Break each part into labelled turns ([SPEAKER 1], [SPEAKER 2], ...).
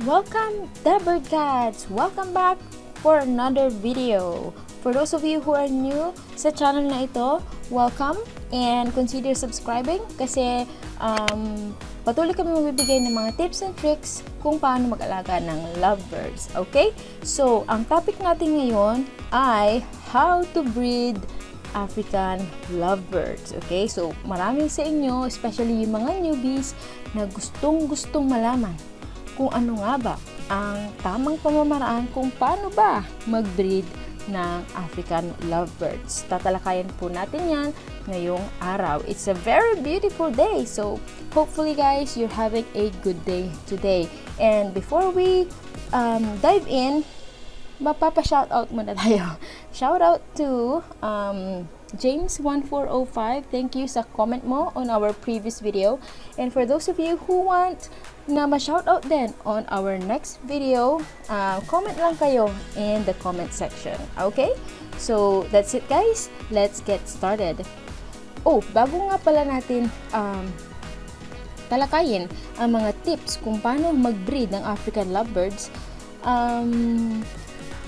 [SPEAKER 1] Welcome, the bird cats! Welcome back for another video. For those of you who are new sa channel na ito, welcome and consider subscribing kasi patuloy kami magbibigay ng mga tips and tricks kung paano mag-alaga ng lovebirds. Okay? So, ang topic natin ngayon ay how to breed African lovebirds. Okay? So, marami sa inyo, especially yung mga newbies, na gustong-gustong malaman kung ano nga ba ang tamang pamamaraan kung paano ba mag-breed ng African lovebirds. Tatalakayan po natin yan ngayong araw. It's a very beautiful day. So, hopefully guys, you're having a good day today. And before we dive in, mapapa-shoutout muna tayo. Shoutout to James1405. Thank you sa comment mo on our previous video. And for those of you who want na ma-shoutout din on our next video, comment lang kayo in the comment section. Okay? So, that's it guys. Let's get started. Oh, bago nga pala natin talakayin ang mga tips kung paano mag-breed ng African lovebirds,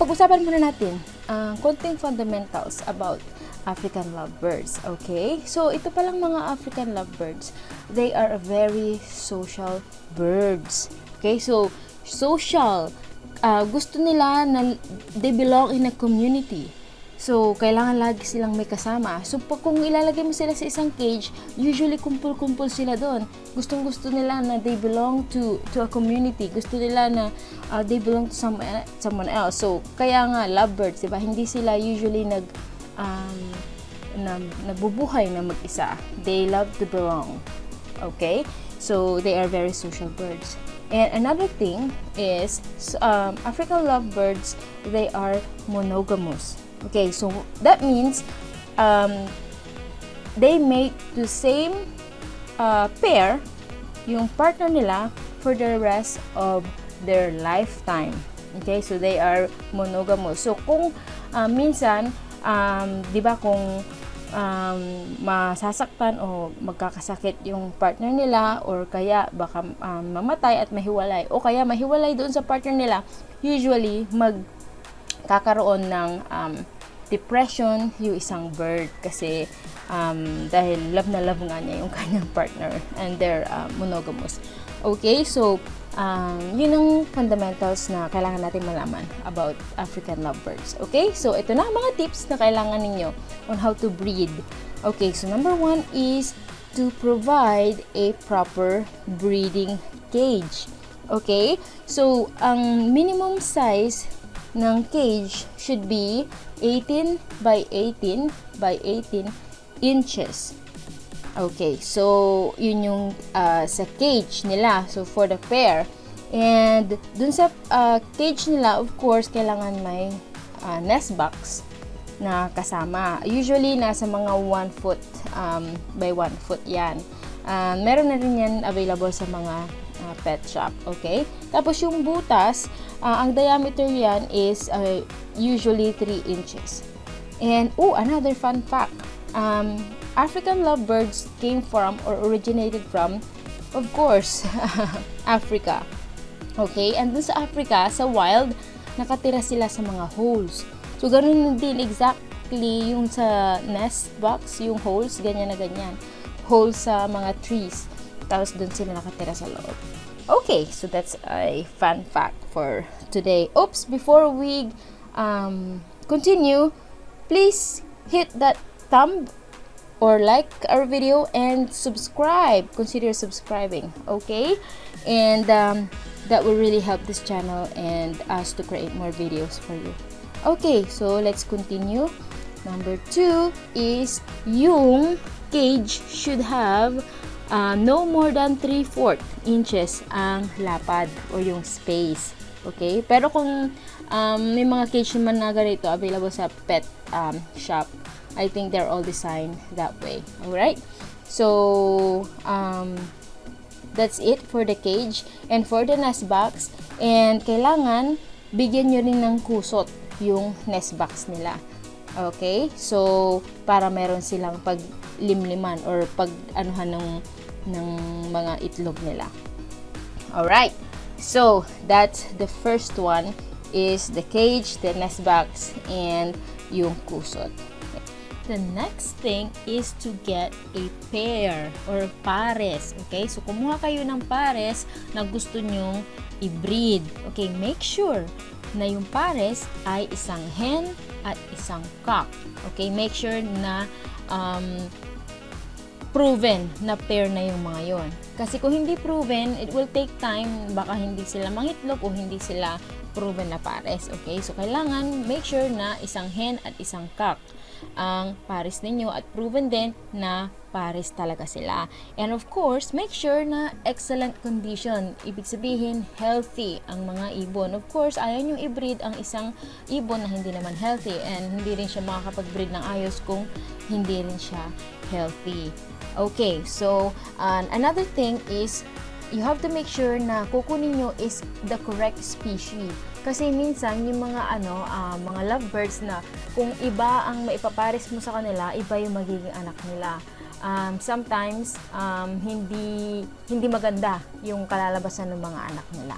[SPEAKER 1] pag-usapan muna natin ang konting fundamentals about African lovebirds. Okay? So, ito palang mga African lovebirds, they are very social birds. Okay? So, social. Gusto nila na they belong in a community. So, kailangan lagi silang may kasama. So, kung ilalagay mo sila sa isang cage, usually kumpul-kumpul sila doon. Gustong-gusto nila na they belong to a community. Gusto nila na they belong to someone else. So, kaya nga, lovebirds, diba? Hindi sila usually nabubuhay na mag-isa. They love to belong. Okay? So, they are very social birds. And another thing is, African lovebirds, they are monogamous. Okay, so that means they mate the same pair, yung partner nila, for the rest of their lifetime. Okay, so they are monogamous. So kung minsan, di ba kung masasaktan o magkakasakit yung partner nila, or kaya baka mamatay at mahiwalay, o kaya mahiwalay doon sa partner nila, usually magkakaroon ng depression yung isang bird kasi dahil love na love nga niya yung kanyang partner and they're monogamous. Okay, so yun ang fundamentals na kailangan natin malaman about African lovebirds. Okay, so ito na mga tips na kailangan ninyo on how to breed. Okay, so number 1 is to provide a proper breeding cage. Okay, so ang minimum size ng cage should be 18 by 18 by 18 inches. Okay, so yun yung sa cage nila, so for the pair. And dun sa cage nila, of course, kailangan may nest box na kasama. Usually, nasa mga 1 foot by 1 foot yan. Meron na rin yan available sa mga pet shop. Okay? Tapos yung butas, ang diameter yan is usually 3 inches. And, another fun fact. African lovebirds came from or originated from, of course, Africa. Okay? And dun sa Africa, sa wild, nakatira sila sa mga holes. So, ganun din exactly yung sa nest box, yung holes, ganyan na ganyan. Holes sa mga trees. Tapos dun sila nakatira sa loob. Okay, so that's a fun fact for today. Oops, before we continue, please hit that thumb or like our video and subscribe. Consider subscribing, okay? And that will really help this channel and us to create more videos for you. Okay, so let's continue. Number 2 is yung cage should have no more than 3/4 inches ang lapad or yung space. Okay? Pero kung may mga cage naman na ganito available sa pet shop, I think they're all designed that way. Alright? So, that's it for the cage and for the nest box. And kailangan bigyan nyo rin ng kusot yung nest box nila. Okay? So, para meron silang paglimliman or pag-anuhan ng mga itlog nila. Alright. So, that's the first one is the cage, the nest box, and yung kusot. The next thing is to get a pair or pares. Okay? So, kumuha kayo ng pares na gusto nyong i-breed. Okay? Make sure na yung pares ay isang hen at isang cock. Okay? Make sure na proven na pair na yung mga yon. Kasi kung hindi proven, it will take time. Baka hindi sila mangitlog o hindi sila proven na pares. Okay? So, kailangan make sure na isang hen at isang cock ang pares ninyo at proven din na pares talaga sila. And of course, make sure na excellent condition. Ibig sabihin, healthy ang mga ibon. Of course, ayaw nyo i-breed ang isang ibon na hindi naman healthy and hindi rin siya makakapag-breed ng ayos kung hindi rin siya healthy. Okay, so another thing is you have to make sure na kukunin nyo is the correct species. Kasi minsan yung mga mga lovebirds na kung iba ang maipapares mo sa kanila, iba yung magiging anak nila. Sometimes hindi maganda yung kalalabasan ng mga anak nila.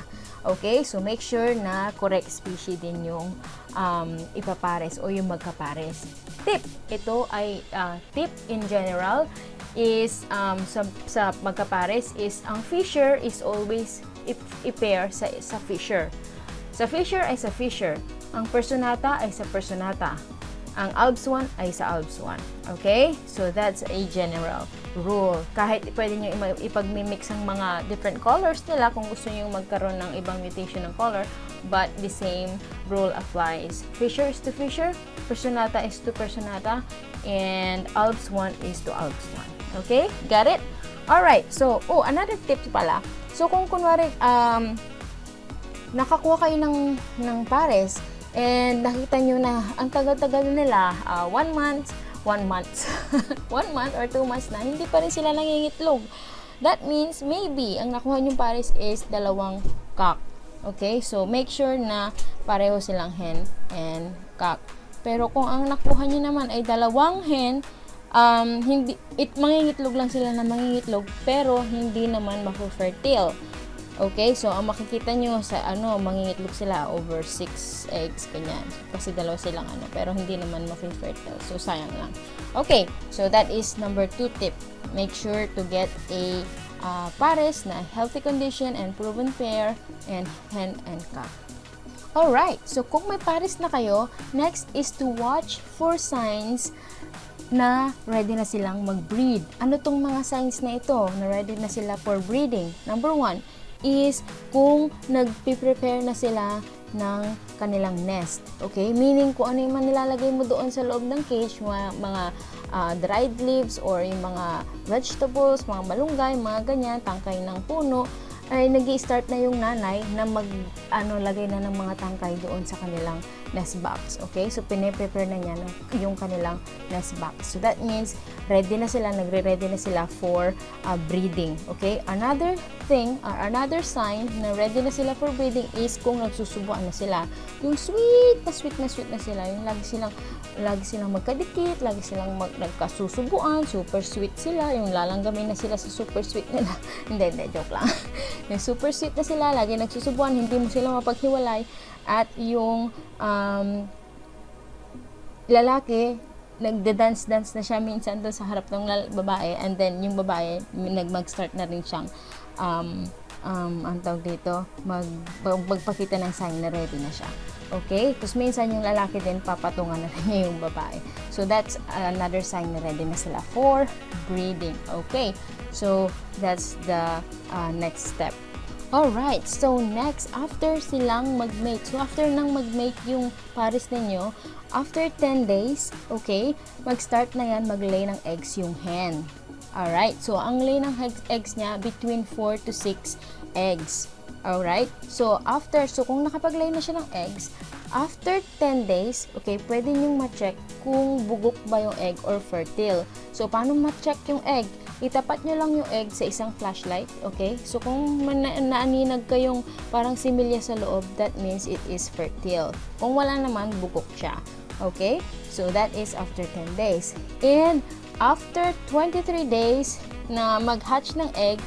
[SPEAKER 1] Okay? So make sure na correct species din yung ipapares o yung magkapares. Tip, ito ay tip in general is sa magkapares is ang fisher is always i-pair sa fisher. Sa fisher ay sa fisher. Ang personata ay sa personata. Ang Alps 1 ay sa Alps 1. Okay? So, that's a general rule. Kahit pwede nyo ipag-mimix ang mga different colors nila kung gusto nyo magkaroon ng ibang mutation ng color, but the same rule applies. Fisher is to fisher, personata is to personata, and Alps 1 is to Alps 1. Okay? Got it? Alright. So, another tip pala. So, kung kunwari, nakakuha kayo ng pares and nakita nyo na ang tagal-tagal nila 1 month 1 month or 2 months na hindi pa rin sila nangingitlog. That means maybe ang nakuha nyong pares is 2 cock. Okay? So make sure na pareho silang hen and cock. Pero kung ang nakuha nyo naman ay 2 hen, mangingitlog lang sila na mangingitlog pero hindi naman ma-fertile. Okay, so ang makikita nyo sa mangingitlog sila over 6 eggs, ganyan. Kasi 2 silang pero hindi naman ma-fertile. So, sayang lang. Okay, so that is number 2 tip. Make sure to get a pares na healthy condition and proven pair and hen and cock. Alright, so kung may pares na kayo, next is to watch for signs na ready na silang mag-breed. Ano tong mga signs na ito na ready na sila for breeding? Number 1 is kung nagpe-prepare na sila ng kanilang nest. Okay? Meaning kung ano yung nilalagay mo doon sa loob ng cage, mga dried leaves or yung mga vegetables, mga malunggay, mga ganyan, tangkay ng puno, ay nag-i-start na yung nanay na lagay na ng mga tangkay doon sa kanilang nest box. Okay? So, pine-prepare na niya yung kanilang nest box. So, that means, ready na sila, nagre-ready na sila for breeding. Okay? Another thing, or another sign na ready na sila for breeding is kung nagsusubuan na sila. Yung sweet na sila. Yung lagi silang magkadikit, lagi silang nagkasusubuan, super sweet sila. Yung lalanggamin na sila sa super sweet nila. hindi, joke lang. Yung super sweet na sila, lagi nagsusubuan, hindi mo sila mapaghiwalay. At yung lalaki, nagda-dance na siya minsan doon sa harap ng babae, and then yung babae, mag-start na rin siyang ang tawag dito, magpakita ng sign na ready na siya. Okay? Tapos minsan yung lalaki din, papatungan na rin niya yung babae. So, that's another sign na ready na sila for breeding. Okay? So, that's the next step. Alright, so next, after silang mag-mate, so after nang mag-mate yung pares ninyo, after 10 days, okay, mag-start na yan mag-lay ng eggs yung hen. Alright, so ang lay ng eggs niya, between 4 to 6 eggs. Alright, so kung nakapag-lay na siya ng eggs, after 10 days, okay, pwede nyong ma-check kung bugok ba yung egg or fertile. So, paano ma-check yung egg? Itapat nyo lang yung egg sa isang flashlight, okay? So, kung naaninag kayong parang similya sa loob, that means it is fertile. Kung wala naman, bugok siya. Okay? So, that is after 10 days. And, after 23 days na mag-hatch ng egg,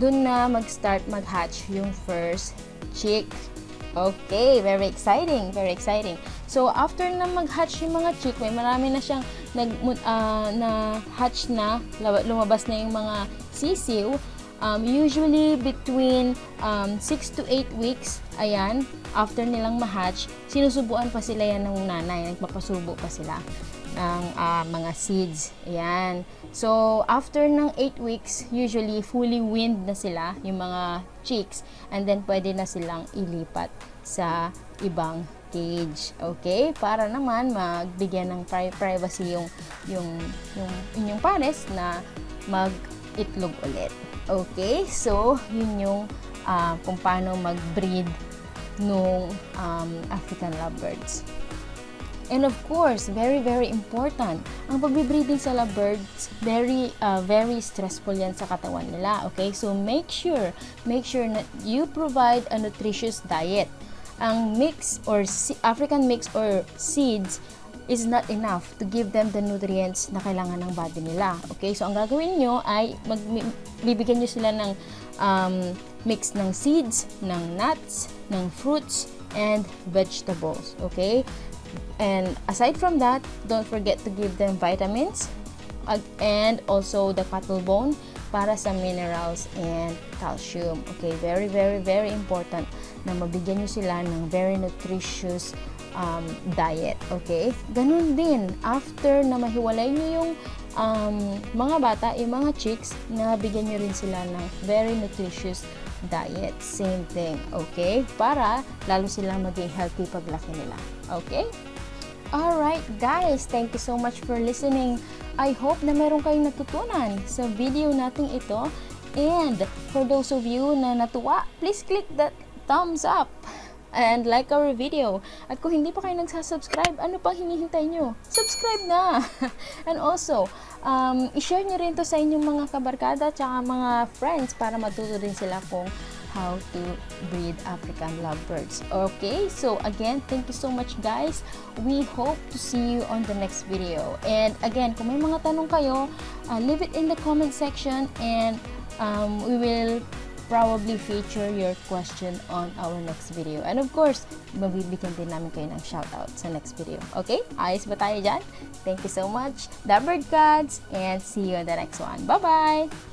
[SPEAKER 1] dun na mag-start mag-hatch yung first chick. Okay, very exciting, very exciting. So, after na mag-hatch yung mga chick, may marami na siyang na-hatch na, lumabas na yung mga sisiw. Usually, between 6 to 8 weeks, ayan, after nilang ma-hatch, sinusubuan pa sila yan ng nanay, nagpapasubo pa sila ng mga seeds. Ayan. So, after ng 8 weeks, usually fully weaned na sila, yung mga chicks, and then pwede na silang ilipat sa ibang cage. Okay? Para naman magbigyan ng privacy yung inyong pares na mag-itlog ulit. Okay? So, yun yung kung paano mag-breed nung African lovebirds. And of course, very, very important, ang pagbe-breeding sa lovebirds, very stressful yan sa katawan nila. Okay? So, make sure that you provide a nutritious diet. Ang mix or African mix or seeds is not enough to give them the nutrients na kailangan ng body nila. Okay? So, ang gagawin nyo ay bibigyan nyo sila ng mix ng seeds, ng nuts, ng fruits, and vegetables. Okay? And aside from that, don't forget to give them vitamins and also the cattle bone para sa minerals and calcium. Okay, very, very, very important na mabigyan nyo sila ng very nutritious diet. Okay, ganun din, after na mahiwalay nyo yung mga bata, yung mga chicks, na bigyan nyo rin sila ng very nutritious diet. Same thing. Okay, para lalo silang maging healthy paglaki nila. Okay? Alright guys, thank you so much for listening. I hope na meron kayong natutunan sa video natin ito. And for those of you na natuwa, please click that thumbs up and like our video. At kung hindi pa kayo nagsasubscribe, ano pang hinihintay nyo? Subscribe na! And also, i-share nyo rin to sa inyong mga kabarkada at mga friends para matuto din sila kung how to breed African lovebirds. Okay, so again, thank you so much guys. We hope to see you on the next video. And again, kung may mga tanong kayo, leave it in the comment section and we will probably feature your question on our next video. And of course, mabibigyan din namin kayo ng shoutout sa next video. Okay? Ayos ba tayo dyan? Thank you so much, the bird gods, and see you on the next one. Bye-bye!